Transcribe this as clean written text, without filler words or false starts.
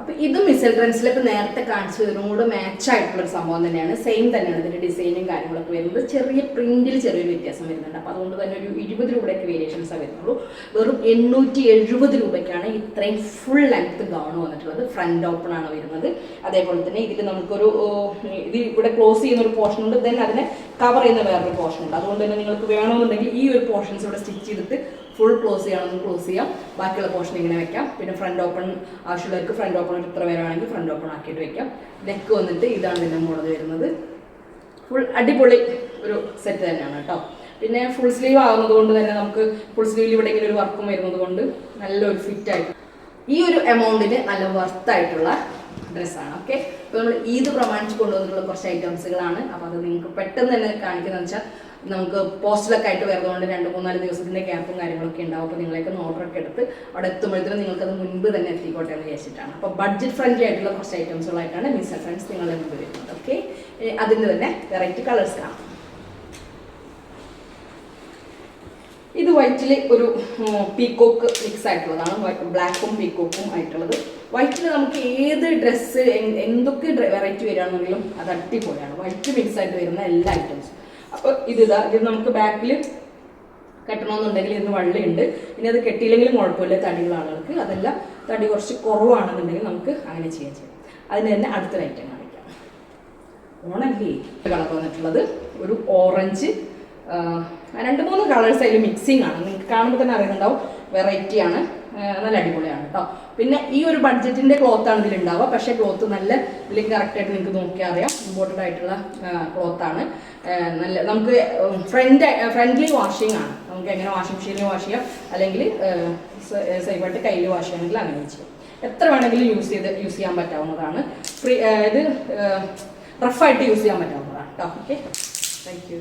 അപ്പോൾ ഇത് മിസൽ ട്രെൻഡ്സിൽ ഇപ്പോൾ നേരത്തെ കാണിച്ചതിനും കൂടെ മാച്ച് ആയിട്ടുള്ളൊരു സംഭവം തന്നെയാണ്. സെയിം തന്നെയാണ് ഇതിൻ്റെ ഡിസൈനും കാര്യങ്ങളൊക്കെ വരുന്നത്. ചെറിയ പ്രിന്റിൽ ചെറിയൊരു വ്യത്യാസം വരുന്നുണ്ട്. അപ്പോൾ അതുകൊണ്ട് തന്നെ ഒരു 20 രൂപയൊക്കെ വേരിയേഷൻസാണ് വരുന്നുള്ളൂ. വെറും 870 രൂപയ്ക്കാണ് ഇത്രയും ഫുൾ ലെങ്ത് ഗൗൺ വന്നിട്ടുള്ളത്. ഫ്രണ്ട് ഓപ്പൺ ആണ് വരുന്നത്. അതേപോലെ തന്നെ ഇതിൽ നമുക്കൊരു ഇത് ഇവിടെ ക്ലോസ് ചെയ്യുന്ന ഒരു പോർഷൻ ഉണ്ട്, ദെൻ അതിനെ കവർ ചെയ്യുന്ന വേറൊരു പോർഷൻ ഉണ്ട്. അതുകൊണ്ട് തന്നെ നിങ്ങൾക്ക് വേണമെന്നുണ്ടെങ്കിൽ ഈ ഒരു പോർഷൻസ് ഇവിടെ സ്റ്റിച്ച് ചെയ്തിട്ട് ഫുൾ ക്ലോസ് ചെയ്യണമെന്ന് ക്ലോസ് ചെയ്യാം. ബാക്കിയുള്ള പോർഷൻ ഇങ്ങനെ വെക്കാം. പിന്നെ ഫ്രണ്ട് ഓപ്പൺ ആവശ്യമുള്ളവർക്ക് ഫ്രണ്ട് ഓപ്പൺ ഇത്ര പേര് വേണമെങ്കിൽ ഫ്രണ്ട് ഓപ്പൺ ആക്കിയിട്ട് വെക്കാം. നെക്ക് വന്നിട്ട് ഇതാണ് ഇതിൻ്റെ മോഡൽ വരുന്നത്. ഫുൾ അടിപൊളി ഒരു സെറ്റ് തന്നെയാണ് കേട്ടോ. പിന്നെ ഫുൾ സ്ലീവ് ആകുന്നത് കൊണ്ട് തന്നെ നമുക്ക് ഫുൾ സ്ലീവിൽ ഇവിടെ ഇങ്ങനെ ഒരു വർക്കും വരുന്നത് കൊണ്ട് നല്ലൊരു ഫിറ്റായിട്ട് ഈ ഒരു എമൗണ്ടിന് നല്ല വർത്തായിട്ടുള്ള ഡ്രസ്സാണ്. ഓക്കെ, അപ്പോൾ നമ്മൾ ഈദ് പ്രമാണിച്ച് കൊണ്ടുവന്നിട്ടുള്ള കുറച്ച് ഐറ്റംസുകളാണ്. അപ്പോൾ അത് നിങ്ങൾക്ക് പെട്ടെന്ന് തന്നെ കാണിക്കുന്നതെന്ന് വെച്ചാൽ നമുക്ക് പോസ്റ്റിലൊക്കെ ആയിട്ട് വരുന്നതുകൊണ്ട് 2-3-4 ദിവസത്തിൻ്റെ ക്യാപ്പും കാര്യങ്ങളൊക്കെ ഉണ്ടാവും. അപ്പോൾ നിങ്ങളൊക്കെ ഓർഡറൊക്കെ എടുത്ത് അവിടെ എത്തുമ്പോഴത്തേനും നിങ്ങൾക്കത് മുൻപ് തന്നെ എത്തിക്കോട്ടെ എന്ന് വിചാരിച്ചിട്ടാണ്. അപ്പോൾ ബഡ്ജറ്റ് ഫ്രണ്ട്ലി ആയിട്ടുള്ള കുറച്ച് ഐറ്റംസുകളായിട്ടാണ് മിസൽ ട്രെൻഡ്സ് നിങ്ങളുടെ മുമ്പ് വരുന്നത്. ഓക്കെ, അതിൻ്റെ തന്നെ വെറൈറ്റി കളേഴ്സ് കാണാം. ഇത് വൈറ്റിൽ ഒരു പീക്കോക്ക് മിക്സ് ആയിട്ടുള്ളതാണ്. ബ്ലാക്കും പീക്കോക്കും ആയിട്ടുള്ളത്. വൈറ്റിൽ നമുക്ക് ഏത് ഡ്രസ്സ് എന്തൊക്കെ വെറൈറ്റി വരികയാണെന്നുണ്ടെങ്കിലും അത് അടിപൊളിയാണ്. വൈറ്റ് മിക്സ് ആയിട്ട് വരുന്ന എല്ലാ ഐറ്റംസും. അപ്പോൾ ഇത് നമുക്ക് ബാക്കിൽ കെട്ടണമെന്നുണ്ടെങ്കിൽ ഇതിന് വള്ളിയുണ്ട്. ഇനി അത് കെട്ടിയില്ലെങ്കിലും കുഴപ്പമില്ല. തടിയുള്ള ആളുകൾക്ക് അതെല്ലാം തടി കുറച്ച് കുറവാണെന്നുണ്ടെങ്കിൽ നമുക്ക് അങ്ങനെ ചെയ്യാൻ ചെയ്യാം. അതിന് തന്നെ അടുത്തൊരു ഐറ്റം കാണിക്കാം. ഓണല്ലേ കളർ വന്നിട്ടുള്ളത് ഒരു ഓറഞ്ച്, 2-3 കളേഴ്സ് അതിൽ മിക്സിങ് ആണ്. നിങ്ങൾക്ക് കാണുമ്പോൾ തന്നെ അറിയുന്നുണ്ടാവും. വെറൈറ്റിയാണ്, നല്ല അടിപൊളിയാണ് കേട്ടോ. പിന്നെ ഈ ഒരു ബഡ്ജറ്റിൻ്റെ ക്ലോത്താണ് ഇതിലുണ്ടാവുക. പക്ഷേ ക്ലോത്ത് നല്ല ഇതിലേക്ക് കറക്റ്റായിട്ട് നിങ്ങൾക്ക് നോക്കിയാൽ അറിയാം. ഇമ്പോർട്ടൻ്റ് ആയിട്ടുള്ള ക്ലോത്താണ്. നല്ല നമുക്ക് ഫ്രണ്ട്ലി വാഷിംഗ് ആണ്. നമുക്ക് എങ്ങനെ വാഷിംഗ് മെഷീനിൽ വാഷ് ചെയ്യാം, അല്ലെങ്കിൽ സേഫായിട്ട് കയ്യിൽ വാഷ് ചെയ്യണമെങ്കിൽ അങ്ങനെ ചെയ്യാം. എത്ര വേണമെങ്കിലും യൂസ് ചെയ്യാൻ പറ്റാവുന്നതാണ്. ഇത് റഫായിട്ട് യൂസ് ചെയ്യാൻ പറ്റാവുന്നതാണ് കേട്ടോ. Okay, thank you.